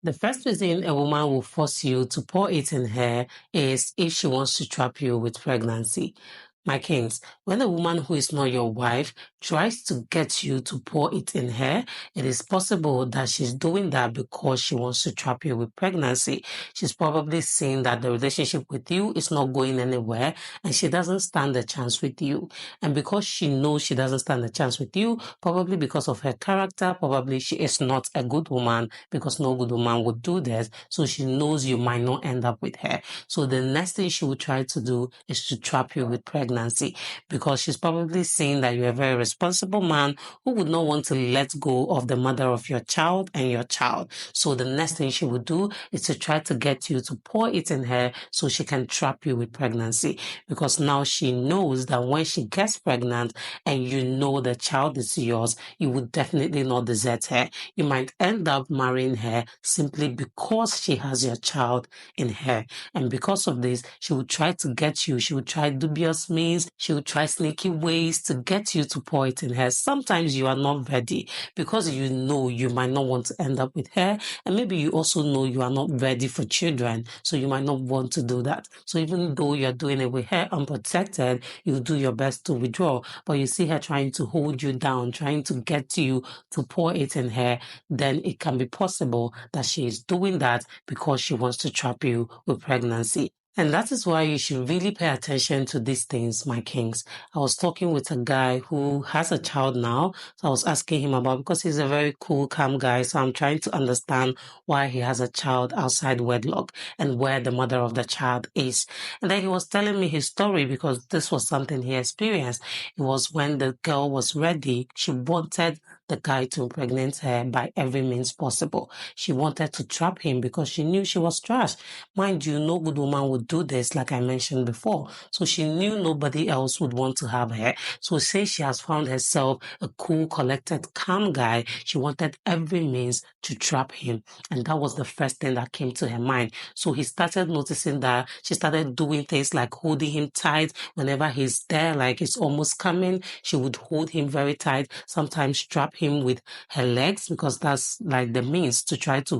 The first reason a woman will force you to pour it in her is if she wants to trap you with pregnancy. My kings, when a woman who is not your wife tries to get you to pour it in her, it is possible that she's doing that because she wants to trap you with pregnancy. She's probably seeing that the relationship with you is not going anywhere and she doesn't stand a chance with you. And because she knows she doesn't stand a chance with you, probably because of her character, probably she is not a good woman because no good woman would do this. So she knows you might not end up with her. So the next thing she would try to do is to trap you with pregnancy because she's probably seeing that you're a very responsible man who would not want to let go of the mother of your child and your child. So the next thing she would do is to try to get you to pour it in her so she can trap you with pregnancy, because now she knows that when she gets pregnant and you know the child is yours, you would definitely not desert her. You might end up marrying her simply because she has your child in her. And because of this, she will try to get you. She will try dubious means. She will try sneaky ways to get you to pour it in her. Sometimes you are not ready because you know you might not want to end up with her. And maybe you also know you are not ready for children. So you might not want to do that. So even though you're doing it with her unprotected, you do your best to withdraw. But you see her trying to hold you down, trying to get you to pour it in her, then it can be possible that she is doing that because she wants to trap you with pregnancy. And that is why you should really pay attention to these things, my kings. I was talking with a guy who has a child now. So I was asking him about, because he's a very cool, calm guy. So I'm trying to understand why he has a child outside wedlock and where the mother of the child is. And then he was telling me his story because this was something he experienced. It was when the girl was ready. She wanted the guy to impregnate her by every means possible. She wanted to trap him because she knew she was trash. Mind you, no good woman would do this, like I mentioned before. So she knew nobody else would want to have her. So say she has found herself a cool, collected, calm guy. She wanted every means to trap him. And that was the first thing that came to her mind. So he started noticing that she started doing things like holding him tight whenever he's there, like it's almost coming. She would hold him very tight, sometimes trap him with her legs because that's like the means to try to,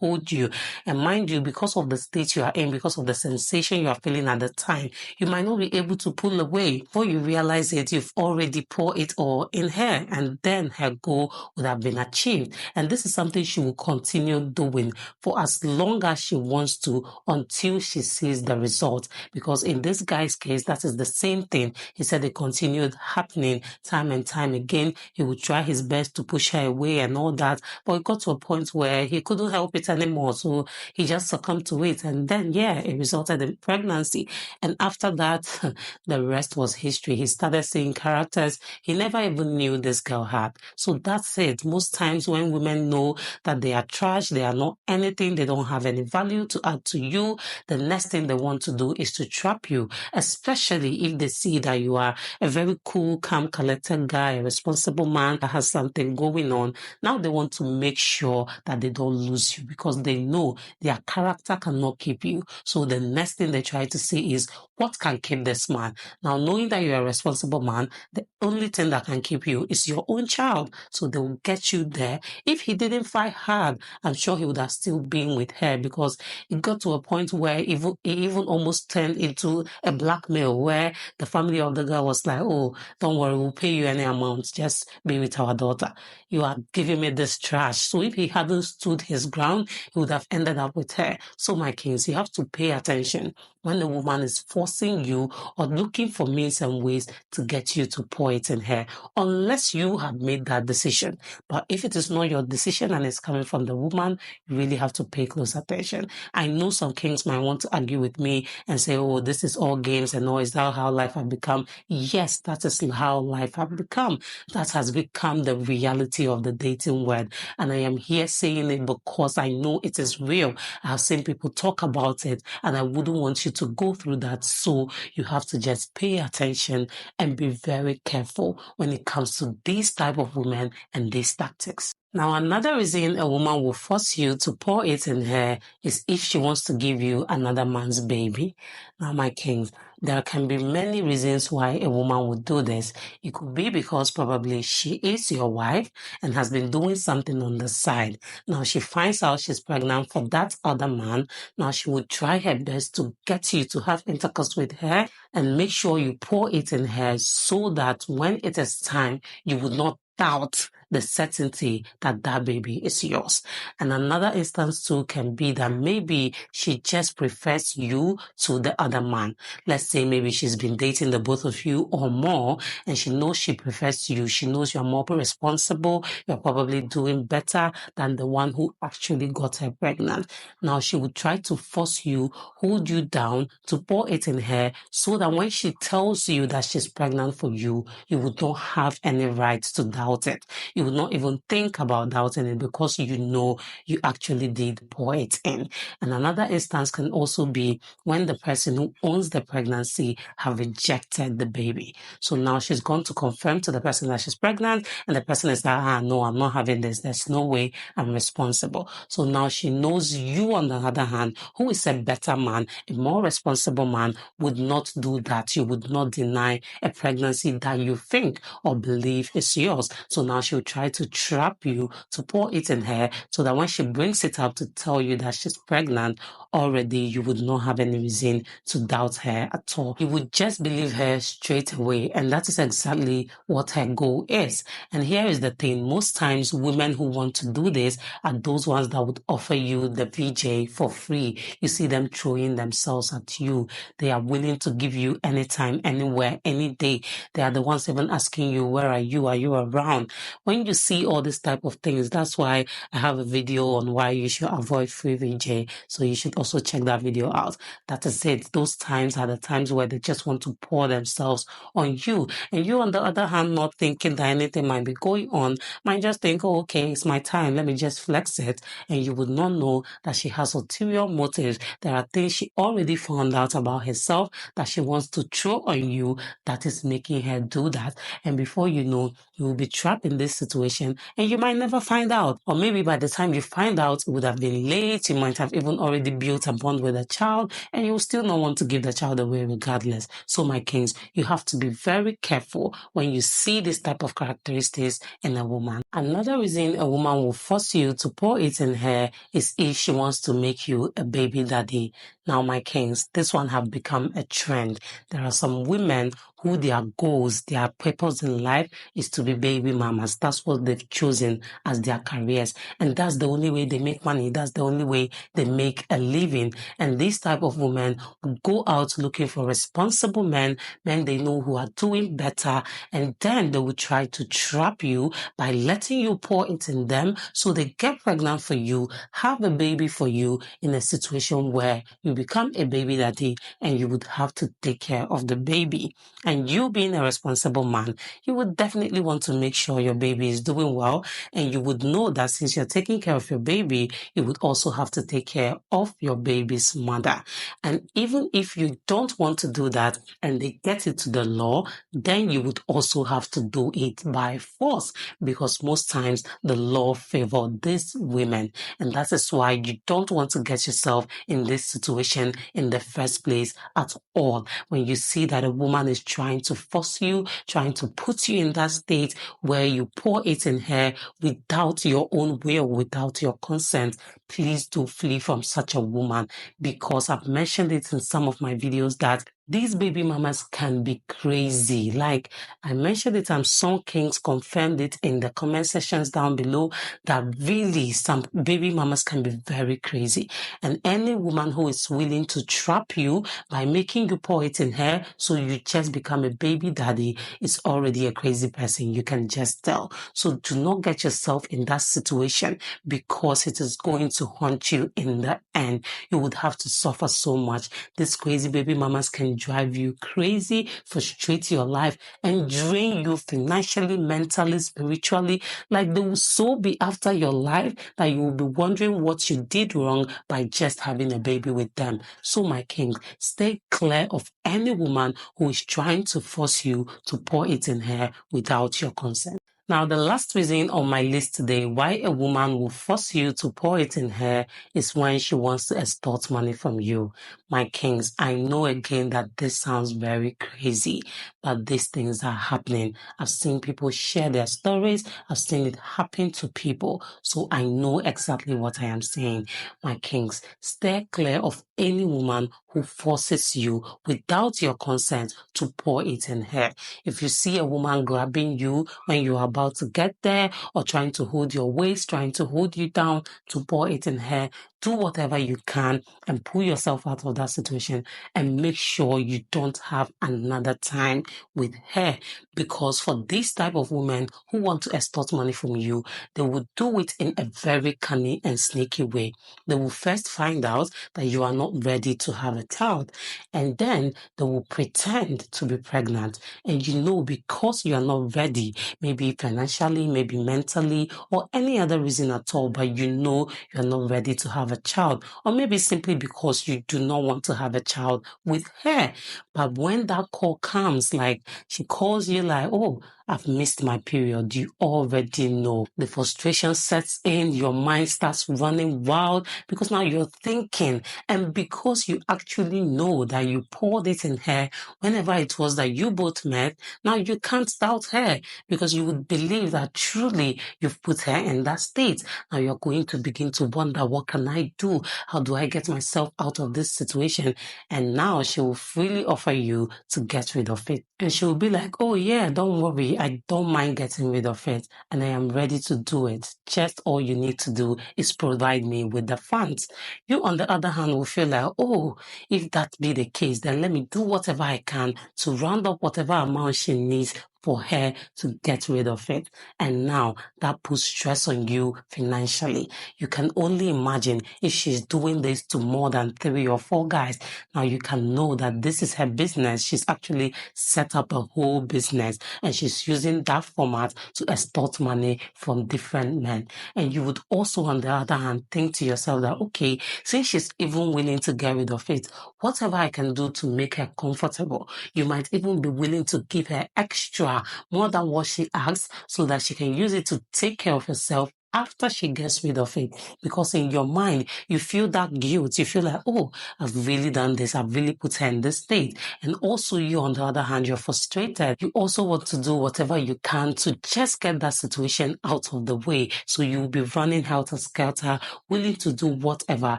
hold you. And mind you, because of the state you are in, because of the sensation you are feeling at the time, you might not be able to pull away. Before you realize it, you've already poured it all in her, and then her goal would have been achieved. And this is something she will continue doing for as long as she wants to until she sees the result. Because in this guy's case, that is the same thing. He said it continued happening time and time again. He would try his best to push her away and all that, but it got to a point where he couldn't help it anymore. So he just succumbed to it. And then, it resulted in pregnancy. And after that, the rest was history. He started seeing characters he never even knew this girl had. So that's it. Most times when women know that they are trash, they are not anything, they don't have any value to add to you, the next thing they want to do is to trap you, especially if they see that you are a very cool, calm, collected guy, a responsible man that has something going on. Now they want to make sure that they don't lose you because they know their character cannot keep you. So the next thing they try to see is, what can keep this man? Now, knowing that you're a responsible man, the only thing that can keep you is your own child. So they will get you there. If he didn't fight hard, I'm sure he would have still been with her, because it got to a point where it even almost turned into a blackmail where the family of the girl was like, oh, don't worry, we'll pay you any amount. Just be with our daughter. You are giving me this trash. So if he hadn't stood his ground, he would have ended up with her. So my kings, you have to pay attention when the woman is forcing you or looking for means and ways to get you to pour it in her, unless you have made that decision. But if it is not your decision and it's coming from the woman, you really have to pay close attention. I know some kings might want to argue with me and say, oh, this is all games and all. Is that how life has become? Yes, that is how life has become. That has become the reality of the dating world. And I am here saying it because I know it is real. I have seen people talk about it, and I wouldn't want you to go through that. So you have to just pay attention and be very careful when it comes to these type of women and these tactics. Now, another reason a woman will force you to pour it in her is if she wants to give you another man's baby. Now, my kings, There can be many reasons why a woman would do this. It could be because probably she is your wife and has been doing something on the side. Now she finds out she's pregnant for that other man. Now she would try her best to get you to have intercourse with her and make sure you pour it in her so that when it is time, you would not doubt the certainty that that baby is yours. And another instance too can be that maybe she just prefers you to the other man. Let's say maybe she's been dating the both of you or more, and she knows she prefers you. She knows you're more responsible. You're probably doing better than the one who actually got her pregnant. Now she would try to force you, hold you down, to pour it in her so that when she tells you that she's pregnant for you, you would not have any right to doubt it. You would not even think about doubting it because you know you actually did pour it in. And another instance can also be when the person who owns the pregnancy have rejected the baby. So now she's gone to confirm to the person that she's pregnant, and the person is like, no, I'm not having this. There's no way I'm responsible. So now she knows you, on the other hand, who is a better man, a more responsible man, would not do that. You would not deny a pregnancy that you think or believe is yours. So now she'll try to trap you, to pour it in her, so that when she brings it up to tell you that she's pregnant, already you would not have any reason to doubt her at all. You would just believe her straight away, and that is exactly what her goal is. And here is the thing: most times women who want to do this are those ones that would offer you the VJ for free. You see them throwing themselves at you. They are willing to give you anytime, anywhere, any day. They are the ones even asking you, where are you? Are you around? When you see all these type of things, that's why I have a video on why you should avoid free VJ. So you should also check that video out. That is it. Those times are the times where they just want to pour themselves on you. And you, on the other hand, not thinking that anything might be going on, might just think, oh, okay, it's my time. Let me just flex it. And you would not know that she has ulterior motives. There are things she already found out about herself that she wants to throw on you that is making her do that. And before you know, you will be trapped in this situation and you might never find out. Or maybe by the time you find out, it would have been late. You might have even already built a bond with the child and you will still not want to give the child away regardless. So my kings, you have to be very careful when you see this type of characteristics in a woman. Another reason a woman will force you to pour it in her is if she wants to make you a baby daddy. Now, my kings, this one have become a trend. There are some women who their goals, their purpose in life is to be baby mamas. That's what they've chosen as their careers. And that's the only way they make money. That's the only way they make a living. And this type of women will go out looking for responsible men they know who are doing better. And then they will try to trap you by letting you pour it in them so they get pregnant for you, have a baby for you in a situation where you become a baby daddy and you would have to take care of the baby. And you being a responsible man, you would definitely want to make sure your baby is doing well. And you would know that since you're taking care of your baby, you would also have to take care of your baby's mother. And even if you don't want to do that and they get it to the law, then you would also have to do it by force, because most times the law favors these women. And that is why you don't want to get yourself in this situation in the first place at all. When you see that a woman is trying to force you, trying to put you in that state where you pour it in her without your own will, without your consent, please do flee from such a woman, because I've mentioned it in some of my videos that these baby mamas can be crazy. Like I mentioned it, and some kings confirmed it in the comment sections down below, that really some baby mamas can be very crazy. And any woman who is willing to trap you by making you pour it in her so you just become a baby daddy is already a crazy person. You can just tell. So do not get yourself in that situation, because it is going to haunt you in the end. You would have to suffer so much. These crazy baby mamas can drive you crazy, frustrate your life, and drain you financially, mentally, spiritually. Like they will so be after your life that you will be wondering what you did wrong by just having a baby with them. So my king, stay clear of any woman who is trying to force you to pour it in her without your consent. Now, the last reason on my list today why a woman will force you to pour it in her is when she wants to extort money from you. My kings, I know again that this sounds very crazy, but these things are happening. I've seen people share their stories. I've seen it happen to people. So I know exactly what I am saying. My kings, steer clear of any woman who forces you without your consent to pour it in her. If you see a woman grabbing you when you're about to get there, or trying to hold your waist, trying to hold you down to pour it in her, do whatever you can and pull yourself out of that situation and make sure you don't have another time with her. Because for this type of women who want to extort money from you, they will do it in a very cunning and sneaky way. They will first find out that you are not ready to have a child, and then they will pretend to be pregnant. And you know, because you are not ready, maybe financially, maybe mentally, or any other reason at all, but you know you're not ready to have a child, or maybe simply because you do not want to have a child with her. But when that call comes, like she calls you like, oh, I've missed my period, you already know. The frustration sets in, your mind starts running wild because now you're thinking, and because you actually know that you poured it in her whenever it was that you both met, now you can't doubt her because you would believe that truly you've put her in that state. Now you're going to begin to wonder, what can I do? How do I get myself out of this situation? And now she will freely offer you to get rid of it. And she will be like, oh yeah, don't worry, I don't mind getting rid of it and I am ready to do it. Just all you need to do is provide me with the funds. You, on the other hand, will feel like, oh, if that be the case, then let me do whatever I can to round up whatever amount she needs for her to get rid of it. And now that puts stress on you financially. You can only imagine if she's doing this to more than 3 or 4 guys. Now you can know that this is her business. She's actually set up a whole business and she's using that format to extort money from different men. And you would also, on the other hand, think to yourself that, okay, since she's even willing to get rid of it, whatever I can do to make her comfortable. You might even be willing to give her extra, more than what she asks, so that she can use it to take care of herself after she gets rid of it. Because in your mind, you feel that guilt. You feel like, oh, I've really done this. I've really put her in this state. And also you, on the other hand, you're frustrated. You also want to do whatever you can to just get that situation out of the way. So you'll be running helter-skelter, willing to do whatever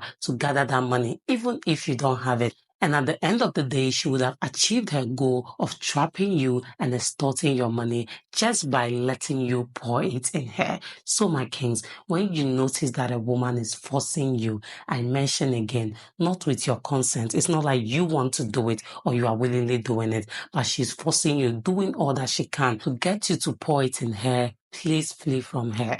to gather that money, even if you don't have it. And at the end of the day, she would have achieved her goal of trapping you and extorting your money just by letting you pour it in her. So, my kings, when you notice that a woman is forcing you, I mention again, not with your consent. It's not like you want to do it or you are willingly doing it, but she's forcing you, doing all that she can to get you to pour it in her. Please flee from her.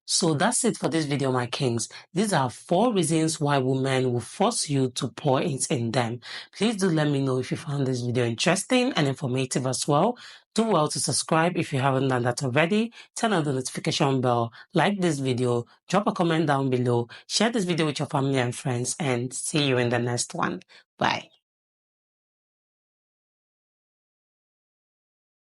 So that's it for this video, my kings. These are 4 reasons why women will force you to pour it in them. Please do let me know if you found this video interesting and informative as well. Do well to subscribe if you haven't done that already. Turn on the notification bell, like this video, drop a comment down below, share this video with your family and friends, and see you in the next one. Bye.